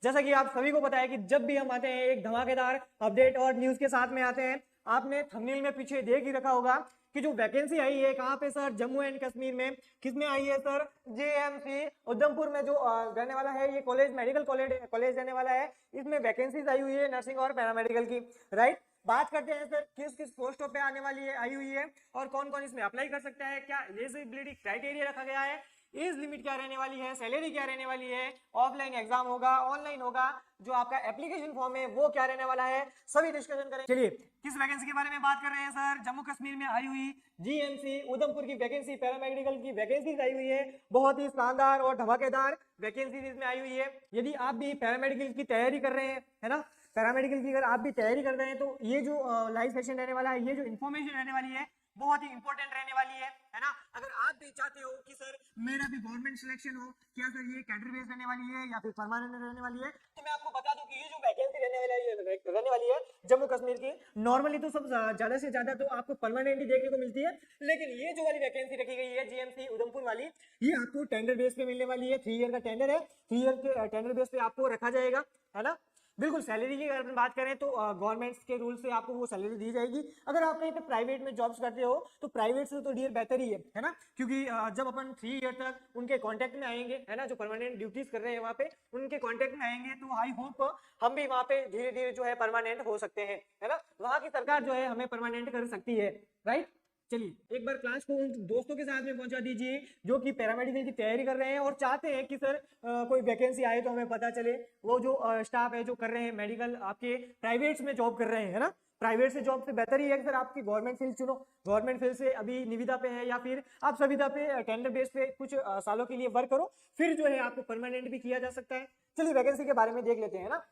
जैसा कि आप सभी को पता है कि जब भी हम आते हैं एक धमाकेदार अपडेट और न्यूज के साथ में आते हैं। आपने थंबनेल में पीछे देख ही रखा होगा कि जो वैकेंसी आई है कहाँ पे सर, जम्मू एंड कश्मीर में। किसमें आई है सर? जेएमसी उधमपुर में जो रहने वाला है ये कॉलेज, मेडिकल कॉलेज रहने वाला है। इसमें वैकेंसीज आई हुई है नर्सिंग और पैरामेडिकल की, राइट। बात करते हैं सर किस किस पोस्टों पे आने वाली है, आई हुई है, और कौन कौन इसमें अप्लाई कर सकता है, क्या एलिजिबिलिटी क्राइटेरिया रखा गया है, एज लिमिट क्या रहने वाली है, सैलरी क्या रहने वाली है, ऑफलाइन एग्जाम होगा, ऑनलाइन होगा, जो आपका एप्लीकेशन फॉर्म है वो क्या रहने वाला है, सभी डिस्कशन करें। चलिए किस वैकेंसी के बारे में बात कर रहे हैं सर? जम्मू कश्मीर में आई हुई जीएमसी उधमपुर की वैकेंसी, पैरामेडिकल की वैकेंसी आई हुई है। बहुत ही शानदार और धमाकेदार वैकेंसी इसमें आई हुई है। यदि आप भी पैरामेडिकल की तैयारी कर रहे हैं, है ना, पैरामेडिकल की अगर आप भी तैयारी कर रहे हैं तो ये जो लाइव सेशन रहने वाला है, ये जो इन्फॉर्मेशन रहने वाली है बहुत ही इंपॉर्टेंट रहने वाली है ना। अगर आप भी चाहते हो कि सर मेरा भी गवर्नमेंट सिलेक्शन हो, क्या सर ये कैडर बेस रहने वाली है या फिर परमानेंट रहने वाली है, तो मैं आपको बता दूं कि ये जो वैकेंसी रहने वाली है जम्मू कश्मीर की, नॉर्मली तो सब ज्यादा से ज्यादा तो आपको परमानेंट ही देखने को मिलती है, लेकिन ये जो वाली वैकेंसी रखी गई है जीएमसी उधमपुर वाली, ये आपको टेंडर बेस पे मिलने वाली है। 3 ईयर का टेंडर है, 3 ईयर के टेंडर बेस पे आपको रखा जाएगा, है ना। बिल्कुल सैलरी की अगर बात करें तो गवर्नमेंट के रूल से आपको वो सैलरी दी जाएगी। अगर आप कहीं पे प्राइवेट में जॉब्स करते हो तो प्राइवेट से तो डियर बेहतर ही है ना, क्योंकि जब अपन 3 ईयर तक उनके कांटेक्ट में आएंगे, है ना, जो परमानेंट ड्यूटीज कर रहे हैं वहाँ पे उनके कांटेक्ट में आएंगे, तो आई होप हम भी वहाँ पे धीरे धीरे जो है परमानेंट हो सकते हैं, है ना। वहाँ की सरकार जो है हमें परमानेंट कर सकती है, राइट। चलिए एक बार क्लास को उन दोस्तों के साथ में पहुंचा दीजिए जो कि पैरामेडिकल की तैयारी कर रहे हैं और चाहते हैं कि सर कोई वैकेंसी आए तो हमें पता चले। वो जो स्टाफ है जो कर रहे हैं मेडिकल, आपके प्राइवेट्स में जॉब कर रहे हैं, है ना, प्राइवेट से जॉब से बेहतर ही है कि सर आपकी गवर्नमेंट फील्ड चुनो। गवर्नमेंट फील्ड से अभी निविदा पे है या फिर आप सविदा पे टेंडर बेस पे कुछ सालों के लिए वर्क करो, फिर जो है आपको परमानेंट भी किया जा सकता है। चलिए वैकेंसी के बारे में देख लेते हैं ना।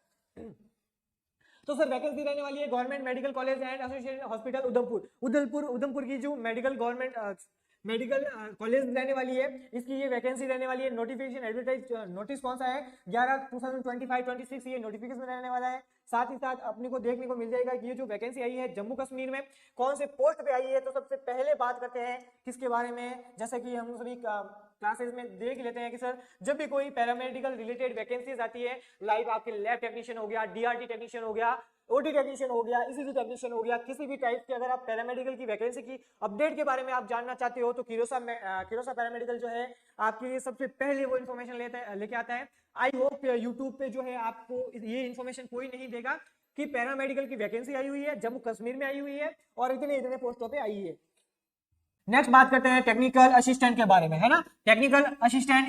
तो सर वैकेंसी रहने वाली है government medical college and associated hospital Udhampur की जो मेडिकल गवर्नमेंट मेडिकल कॉलेज रहने वाली है, इसकी ये वैकेंसी रहने वाली है। नोटिफिकेशन एडवर्टाइज नोटिस कौन सा है? 11/2025-26 ये नोटिफिकेशन रहने वाला है। साथ ही साथ अपने को देखने को मिल जाएगा कि ये जो वैकेंसी आई है जम्मू कश्मीर में कौन से पोस्ट पे आई है। तो सबसे पहले बात करते हैं किसके बारे में, जैसे कि हम सभी क्लासेस में देख लेते हैं कि सर जब भी कोई पैरामेडिकल रिलेटेड वैकेंसीज आती है, लाइक आपके लैब टेक्नीशियन हो गया, डीआरटी टेक्नीशियन हो गया, ओटी टेक्नीशियन हो गया, ईसीजी टेक्नीशियन हो गया, किसी भी टाइप के अगर आप पैरामेडिकल की वैकेंसी की अपडेट के बारे में आप जानना चाहते हो तो किरोसा पैरामेडिकल जो है आपके लिए सबसे पहले वो इन्फॉर्मेशन लेके आता है। आई होप यूट्यूब पे जो है आपको ये इन्फॉर्मेशन कोई नहीं देगा कि पैरामेडिकल की वैकेंसी आई हुई है, जम्मू कश्मीर में आई हुई है और इतने इतने पोस्टों पे आई है। नेक्स्ट बात करते हैं टेक्निकल असिस्टेंट के बारे में, है ना, टेक्निकल असिस्टेंट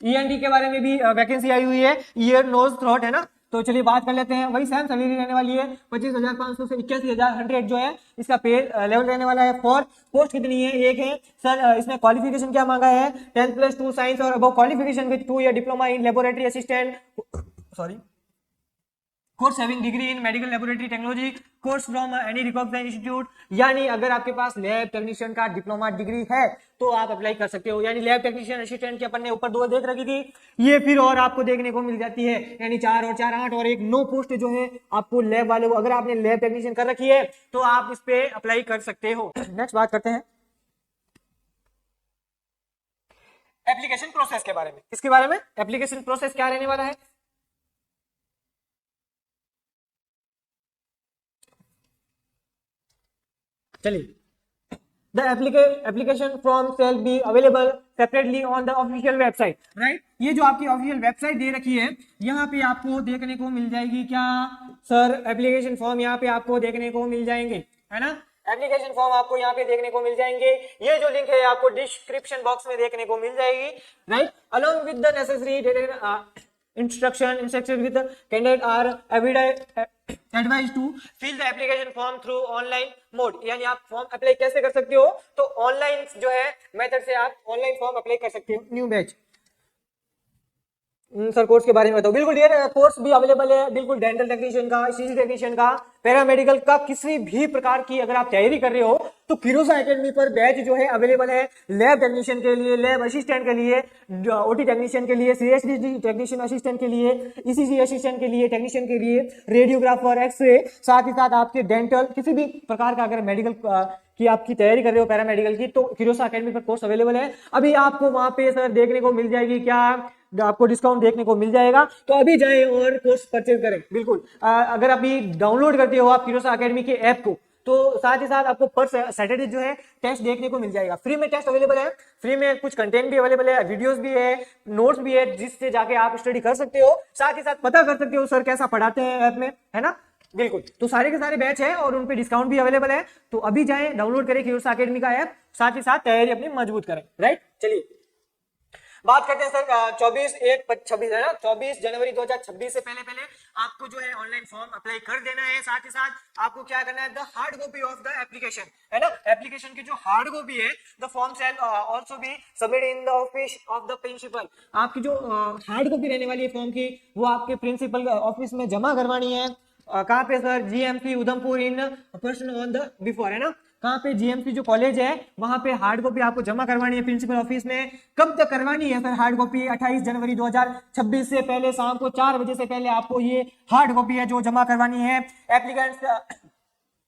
ईएनटी के बारे में भी वैकेंसी आई हुई है, ईयर नोज थ्रोट, है ना। तो चलिए बात कर लेते हैं। वही सेम सैलरी रहने वाली है 25,500 से 81,100 जो है इसका पे लेवल रहने वाला है। फॉर पोस्ट कितनी है? एक है सर। इसमें क्वालिफिकेशन क्या मांगा है? 10+2 साइंस और above qualification with 2 year diploma in laboratory assistant, sorry, course having degree in medical laboratory technology, course from any recognised institute. यानी अगर आपके पास लैब टेक्नीशियन का डिप्लोमा डिग्री है तो आप अप्लाई कर सकते हो। यानी लैब टेक्नीशियन असिस्टेंट की अपन ने ऊपर 2 देख रखी थी, ये फिर और आपको देखने को मिल जाती है। यानी 4 और 4 8 और 1 9 पोस्ट जो है आपको लैब वाले को, अगर आपने लैब टेक्नीशियन कर रखी है तो आप इस पे अप्लाई कर सकते हो। नेक्स्ट बात करते हैं एप्लीकेशन प्रोसेस के बारे में। किसके बारे में? एप्लीकेशन प्रोसेस क्या रहने वाला है? चलिए the application form shall be available separately on the official website, right. ये जो आपकी ऑफिशियल वेबसाइट दे रखी है यहाँ पे आपको देखने को मिल जाएगी क्या सर? एप्लीकेशन फॉर्म यहाँ पे आपको देखने को मिल जाएंगे, है ना। एप्लीकेशन फॉर्म आपको यहाँ पे देखने को मिल जाएंगे। ये जो लिंक है आपको डिस्क्रिप्शन बॉक्स में देखने को मिल जाएगी, right. Along with the necessary instruction with the candidate are advised to fill the application form through online mode। यानी आप फॉर्म अप्लाई कैसे कर सकते हो? तो ऑनलाइन जो है मेथड से आप ऑनलाइन फॉर्म अप्लाई कर सकते हो। न्यू बैच सर कोर्स के बारे में बताओ। बिल्कुल डियर, कोर्स भी अवेलेबल है, बिल्कुल डेंटल टेक्नीशियन का, ईसीजी टेक्नीशियन का, पैरामेडिकल का, किसी भी प्रकार की अगर आप तैयारी कर रहे हो तो किरोसा एकेडमी पर बैच जो है अवेलेबल है। लैब टेक्नीशियन के लिए, लैब असिस्टेंट के लिए, ओटी टेक्नीशियन के लिए, सीएसडी टेक्नीशियन असिस्टेंट के लिए, ईसीजी असिस्टेंट के लिए, टेक्नीशियन के लिए, रेडियोग्राफर, एक्सरे, साथ ही साथ आपके डेंटल, किसी भी प्रकार का अगर मेडिकल की आपकी तैयारी कर रहे हो पैरामेडिकल की तो किरोसा एकेडमी पर कोर्स अवेलेबल है। अभी आपको वहां पे सर देखने को मिल जाएगी क्या आपको डिस्काउंट देखने को मिल जाएगा। तो अभी जाएं और कोर्स परचेज करें। बिल्कुल अगर अभी डाउनलोड करते हो आप किरोसा एकेडमी के ऐप को, तो साथ ही साथ आपको पर सैटरडे जो है टेस्ट देखने को मिल जाएगा। फ्री में टेस्ट अवेलेबल है, फ्री में कुछ कंटेंट भी अवेलेबल है, वीडियोस भी है, नोट्स भी है, जिससे जाके आप स्टडी कर सकते हो। साथ ही साथ पता कर सकते हो सर कैसा पढ़ाते हैं ऐप में, है ना। बिल्कुल, तो सारे के सारे बैच है और उन पे डिस्काउंट भी अवेलेबल है। तो अभी जाएं, डाउनलोड करें किरोसा एकेडमी का ऐप, साथ ही साथ तैयारी अपनी मजबूत करें। राइट, चलिए बात करते हैं सर 24/1/26 है ना, 24 जनवरी 2026 से पहले आपको जो है ऑनलाइन फॉर्म अप्लाई कर देना है। साथ ही साथ आपको क्या करना है, the hard copy of the application, है ना, एप्लीकेशन की जो हार्ड कॉपी है, the form shall also be submit in the office of the principal. आपकी जो हार्ड कॉपी रहने वाली है फॉर्म की, वो आपके प्रिंसिपल ऑफिस में जमा करवानी है। कहाँ पे sir, GMC Udhampur in person on the before, है ना, कहाँ पे, जीएमसी जो कॉलेज है वहां पे हार्ड कॉपी आपको जमा करवानी है प्रिंसिपल ऑफिस में। कब तक करवानी है सर हार्ड कॉपी, 28 जनवरी 2026 से पहले शाम को 4 बजे से पहले आपको ये हार्ड कॉपी है जो जमा करवानी है। एप्लीकेंट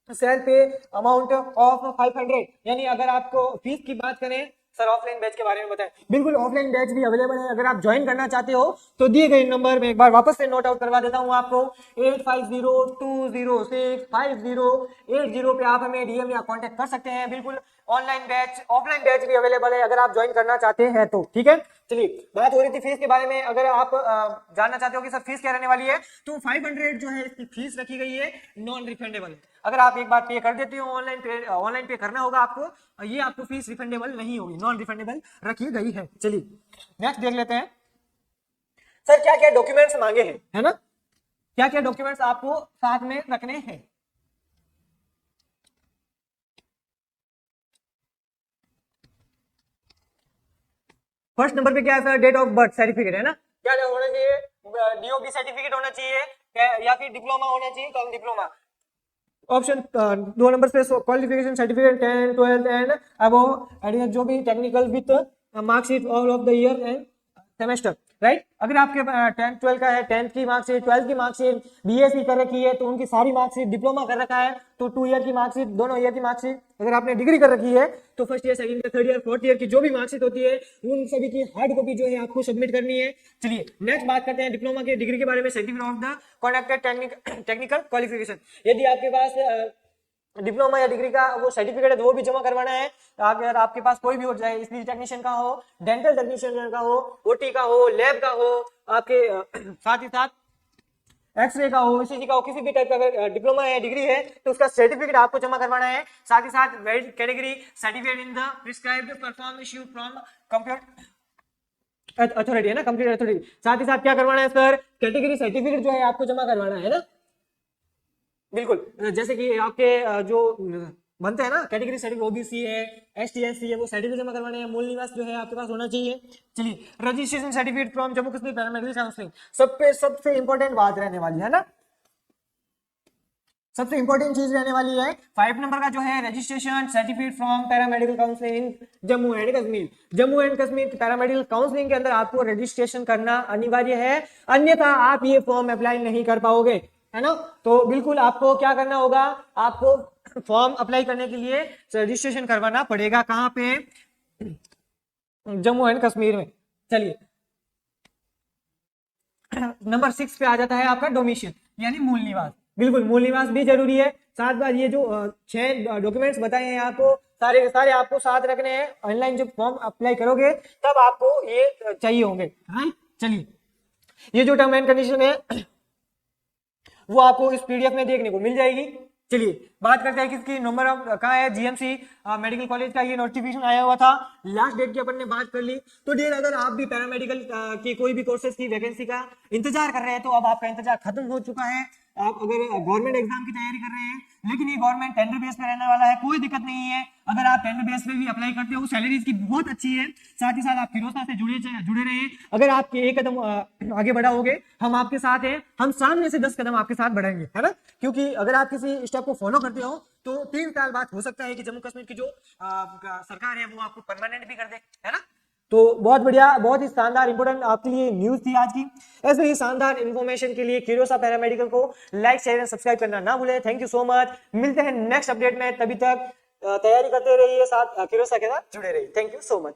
सेल पे अमाउंट ऑफ 500, यानी अगर आपको फीस की बात करें सर, ऑफलाइन बैच के बारे में बताएं। बिल्कुल, ऑफलाइन बैच भी अवेलेबल है। अगर आप ज्वाइन करना चाहते हो तो दिए गए नंबर में एक बार वापस से नोट आउट करवा देता हूं आपको, 8502065080 पे आप हमें डीएम या कांटेक्ट कर सकते हैं। बिल्कुल, ऑनलाइन बैच ऑफलाइन बैच भी अवेलेबल है अगर आप ज्वाइन करना चाहते हैं तो, ठीक है। चलिए, बात हो रही थी फीस के बारे में। अगर आप जानना चाहते हो कि सर फीस क्या रहने वाली है, तो 500 जो है इसकी फीस रखी गई है, नॉन रिफंडेबल। अगर आप एक बार पे कर देते हो ऑनलाइन पे करना होगा आपको, ये आपको फीस रिफंडेबल नहीं होगी, नॉन रिफंडेबल रखी गई है। चलिए नेक्स्ट देख लेते हैं सर क्या क्या डॉक्यूमेंट्स मांगे हैं, है ना, क्या क्या डॉक्यूमेंट्स आपको साथ में रखने हैं। फर्स्ट नंबर पे क्या है sir, date of birth certificate, है ना, क्या होना चाहिए, डीओबी सर्टिफिकेट होना चाहिए या फिर डिप्लोमा होना चाहिए, तो हम डिप्लोमा। ऑप्शन 2 नंबर पे क्वालिफिकेशन सर्टिफिकेट 10, 12 एंड अबव, जो भी technical with marksheet all of the year end semester, right. अगर आपके 10th 12 का है, 10th की मार्कशीट, 12th की मार्कशीट, बीएससी कर रखी है तो उनकी सारी मार्कशीट, डिप्लोमा कर रखा है तो 2 ईयर की मार्कशीट, दोनों ईयर की मार्कशीट, अगर आपने डिग्री कर रखी है तो first year, second year, third year, fourth year की जो भी मार्कशीट होती है उन सभी की हार्ड कॉपी जो है आपको सबमिट करनी है। चलिए नेक्स्ट बात करते हैं डिप्लोमा के डिग्री के बारे में, certificate of the कॉन्डक्टेड technical qualification. यदि आपके पास डिप्लोमा या डिग्री का वो सर्टिफिकेट है तो वो भी जमा करवाना है। अगर आपके पास कोई भी हो, चाहे स्पीच टेक्नीशियन का हो, डेंटल टेक्नीशियन का हो, ओटी का हो, लैब का हो, आपके साथ ही साथ एक्सरे का हो, ईसीजी का हो, किसी भी टाइप का अगर डिप्लोमा या डिग्री है तो उसका सर्टिफिकेट आपको जमा करवाना है। साथ ही साथ valid category certificate in the prescribed perform issue from computer authority, है ना, कंप्यूटर अथॉरिटी। साथ ही साथ क्या करवाना है सर, कैटेगरी सर्टिफिकेट जो है आपको जमा करवाना है ना। बिल्कुल, जैसे कि आपके जो बनते हैं ना कैटेगरी सर्टिफिकेट, ओबीसी है, एसटी एससी है, वो सर्टिफिकेट जमा करवाने हैं। मूल निवास जो है आपके पास होना चाहिए। चलिए, registration certificate from Jammu Kashmir paramedical counselling, सबसे इंपॉर्टेंट बात रहने वाली है ना, सबसे इंपॉर्टेंट चीज रहने वाली है 5 नंबर का जो है, registration certificate from paramedical counselling Jammu and Kashmir. Jammu and Kashmir paramedical counselling के अंदर आपको रजिस्ट्रेशन करना अनिवार्य है, अन्यथा आप ये फॉर्म अप्लाई नहीं कर पाओगे, है ना। तो बिल्कुल आपको क्या करना होगा, आपको फॉर्म अप्लाई करने के लिए रजिस्ट्रेशन करवाना पड़ेगा। कहां पे, जम्मू एंड कश्मीर में। चलिए नंबर 6 पे आ जाता है आपका डोमिशियल, यानी मूल निवास। बिल्कुल, मूल निवास भी जरूरी है। साथ बार ये जो 6 डॉक्यूमेंट्स बताए हैं आपको, सारे के सारे आपको साथ रखने हैं। ऑनलाइन जब फॉर्म अप्लाई करोगे तब आपको ये चाहिए होंगे। चलिए, ये जो टर्म एंड कंडीशन है वो आपको इस पीडीएफ में देखने को मिल जाएगी। चलिए बात करते हैं किसकी, नंबर ऑफ कहाँ है, जीएमसी मेडिकल कॉलेज का ये नोटिफिकेशन आया हुआ था, लास्ट डेट की अपन ने बात कर ली। तो डियर, अगर आप भी पैरामेडिकल की कोई भी कोर्सेज की वैकेंसी का इंतजार कर रहे हैं तो अब आपका इंतजार खत्म हो चुका है। आप अगर गवर्नमेंट एग्जाम की तैयारी कर रहे हैं, लेकिन ये गवर्नमेंट टेंडर बेस पे रहने वाला है, कोई दिक्कत नहीं है। अगर आप टेंडर बेस पे भी अप्लाई करते हो, सैलरीज की बहुत अच्छी है। साथ ही साथ आप किरोसा से जुड़े रहे। अगर आप एक कदम आगे बढ़ाओगे, हम आपके साथ हैं, हम सामने से 10 कदम आपके साथ बढ़ाएंगे, है ना। क्योंकि अगर आप किसी स्टेप को फॉलो करते हो तो 3 साल बाद हो सकता है कि जम्मू कश्मीर की जो सरकार है वो आपको परमानेंट भी कर दे, है ना। तो बहुत बढ़िया, बहुत ही शानदार इंपोर्टेंट आपके लिए न्यूज थी आज की। ऐसे ही शानदार इन्फॉर्मेशन के लिए किरोसा पैरामेडिकल को लाइक, शेयर एंड सब्सक्राइब करना ना भूलें। Thank you so much. मिलते हैं नेक्स्ट अपडेट में, तभी तक तैयारी करते रहिए, साथ किरोसा के साथ जुड़े रहिए। Thank you so much.